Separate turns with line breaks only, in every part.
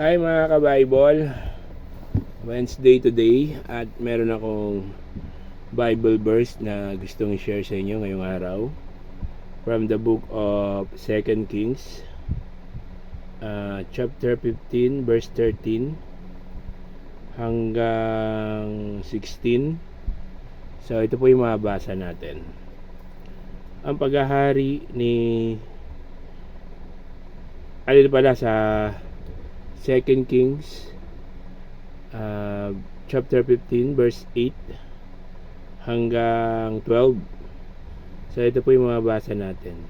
Hi mga ka-Bible, Wednesday today at meron akong Bible verse na gustong i-share sa inyo ngayong araw from the book of 2 Kings chapter 15 verse 13 hanggang 16. So ito po yung mababasa natin. Ang paghahari ni sa 2 Kings chapter 15 verse 8 hanggang 12. So ito po yung mababasa natin.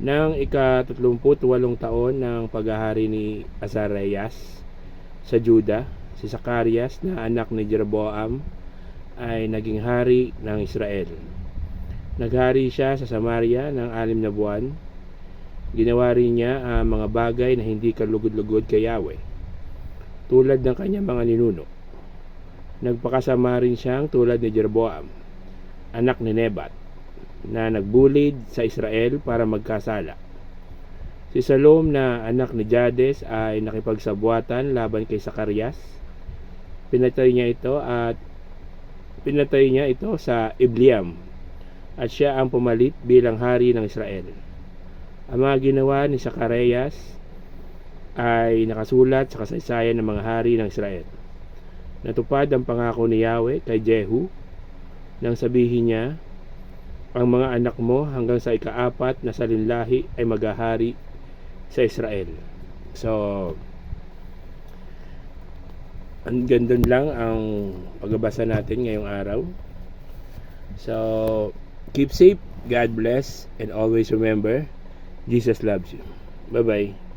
Nang ika-38 taon ng paghahari ni Azarias sa Juda, si Zacarias na anak ni Jeroboam ay naging hari ng Israel. Naghari siya sa Samaria ng 6 na buwan. Ginawa rin niya ang mga bagay na hindi kalugod-lugod kay Yahweh, tulad ng kanyang mga ninuno. Nagpakasama rin siyang tulad ni Jeroboam, anak ni Nebat, na nagbulid sa Israel para magkasala. Si Salom na anak ni Jades ay nakipagsabwatan laban kay Zacarias. Pinatay niya ito sa Ibleam, at siya ang pumalit bilang hari ng Israel. Ang mga ginawa ni Zacarias ay nakasulat sa kasaysayan ng mga hari ng Israel. Natupad ang pangako ni Yahweh kay Jehu nang sabihin niya, ang mga anak mo hanggang sa ika-4 na salinlahi ay maghahari sa Israel. So, ang gandun lang ang pagbabasa natin ngayong araw. So, keep safe, God bless, and always remember, Jesus loves you. Bye-bye.